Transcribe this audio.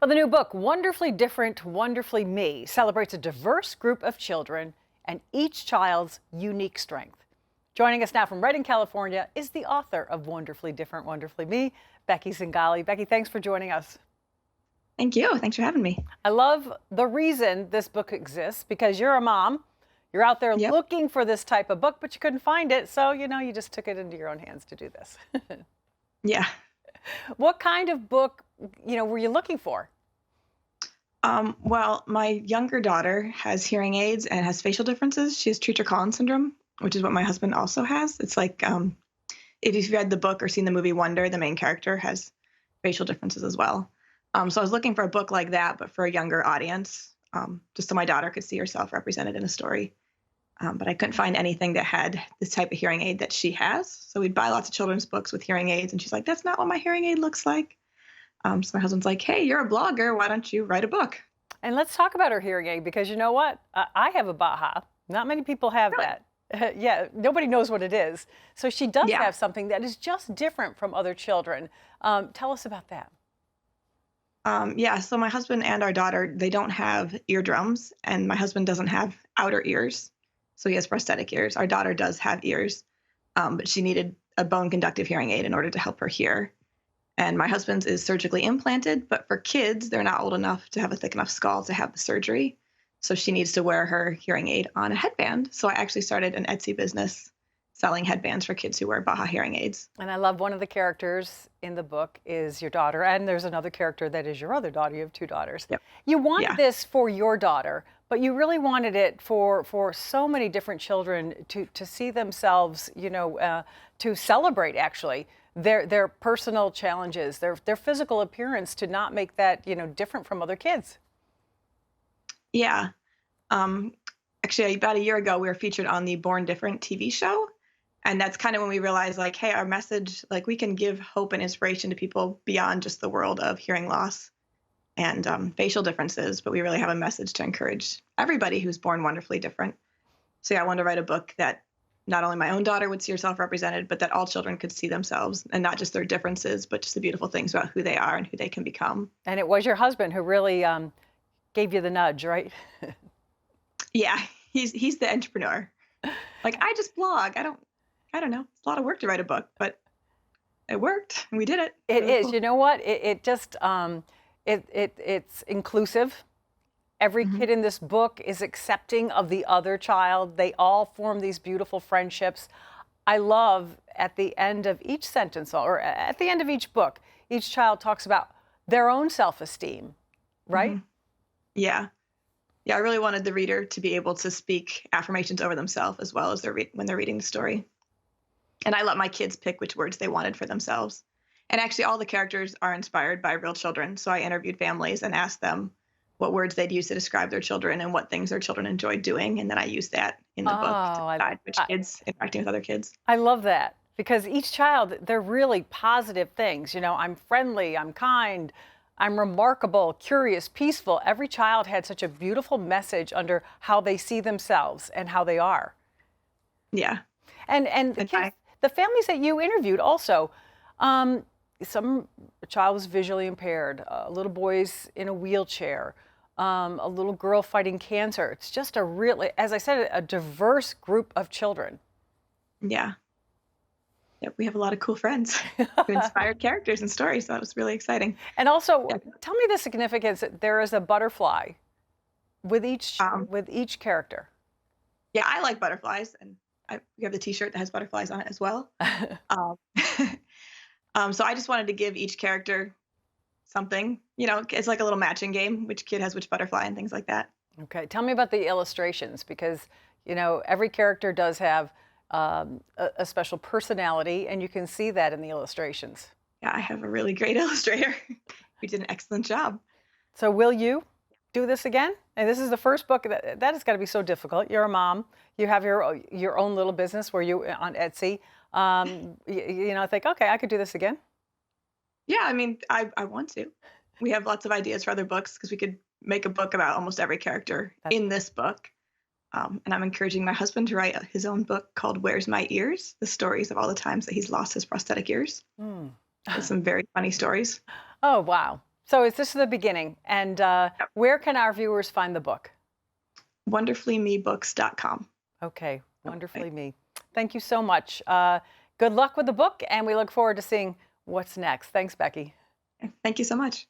Well, the new book, Wonderfully Different, Wonderfully Me, celebrates a diverse group of children and each child's unique strength. Joining us now from Redding, California, is the author of Wonderfully Different, Wonderfully Me, Becky Zingale. Becky, thanks for joining us. Thank you. Thanks for having me. I love the reason this book exists because you're a mom. You're out there Yep. looking for this type of book, but you couldn't find it. So, you just took it into your own hands to do this. Yeah. What kind of book, were you looking for? Well, my younger daughter has hearing aids and has facial differences. She has Treacher-Collins syndrome, which is what my husband also has. It's like if you've read the book or seen the movie Wonder, the main character has facial differences as well. So I was looking for a book like that, but for a younger audience, just so my daughter could see herself represented in a story. But I couldn't find anything that had this type of hearing aid that she has. So we'd buy lots of children's books with hearing aids, and she's like, "That's not what my hearing aid looks like." So my husband's like, "Hey, you're a blogger. Why don't you write a book?" And let's talk about her hearing aid because you know what? I have a Baha. Not many people have Really? that. Yeah, nobody knows what it is. So she does Yeah. have something that is just different from other children. Tell us about that. Yeah. So my husband and our daughter, they don't have eardrums, and my husband doesn't have outer ears. So he has prosthetic ears. Our daughter does have ears, but she needed a bone conductive hearing aid in order to help her hear. And my husband's is surgically implanted, but for kids, they're not old enough to have a thick enough skull to have the surgery. So she needs to wear her hearing aid on a headband. So I actually started an Etsy business selling headbands for kids who wear Baha hearing aids. And I love one of the characters in the book is your daughter, and there's another character that is your other daughter. You have two daughters. Yep. You wanted Yeah. this for your daughter, but you really wanted it for so many different children to see themselves, to celebrate actually their personal challenges, their physical appearance, to not make that different from other kids. Yeah. Um, Actually, about a year ago, we were featured on the Born Different TV show. And that's kind of when we realized, like, hey, our message, like, we can give hope and inspiration to people beyond just the world of hearing loss and facial differences. But we really have a message to encourage everybody who's born wonderfully different. So, yeah, I wanted to write a book that not only my own daughter would see herself represented, but that all children could see themselves and not just their differences, but just the beautiful things about who they are and who they can become. And it was your husband who really gave you the nudge, right? Yeah, he's the entrepreneur. Like, I just blog. I don't know. It's a lot of work to write a book, but it worked and we did it. It Really is. cool. You know what? It just it's inclusive. Every Mhm. kid in this book is accepting of the other child. They all form these beautiful friendships. I love at the end of each sentence or at the end of each book, each child talks about their own self-esteem, right? Mhm. Yeah. Yeah, I really wanted the reader to be able to speak affirmations over themselves as well as when they're reading the story. And I let my kids pick which words they wanted for themselves. And actually, all the characters are inspired by real children. So I interviewed families and asked them what words they'd use to describe their children and what things their children enjoyed doing. And then I used that in Oh, the book to I, decide which I kids interacting with other kids. I love that because each child, they're really positive things. I'm friendly, I'm kind, I'm remarkable, curious, peaceful. Every child had such a beautiful message under how they see themselves and how they are. Yeah. And the And kids, the families that you interviewed also, some a child was visually impaired, a little boy's in a wheelchair, a little girl fighting cancer. It's just a really, as I said, a diverse group of children. yeah. Yep. We have a lot of cool friends who inspired characters and stories. So that was really exciting. And also, Yeah. tell me the significance that there is a butterfly with each Um, with each character. yeah, I like butterflies, and we have the T-shirt that has butterflies on it as well. Um, so I just wanted to give each character something. It's like a little matching game, which kid has which butterfly and things like that. Okay, tell me about the illustrations because every character does have a special personality, and you can see that in the illustrations. Yeah, I have a really great illustrator. We did an excellent job. So, will you do this again? And this is the first book that has got to be so difficult. You're a mom. You have your own little business where you on Etsy. Think, okay, I could do this again. Yeah, I mean, I want to. We have lots of ideas for other books because we could make a book about almost every character That's in this book. And I'm encouraging my husband to write his own book called Where's My Ears? The stories of all the times that he's lost his prosthetic ears. Hmm. With some very funny stories. Oh, wow. So is this the beginning? And where can our viewers find the book? WonderfullyMeBooks.com. Okay, Wonderfully Me. Thank you so much. Good luck with the book, and we look forward to seeing what's next. Thanks, Becky. Thank you so much.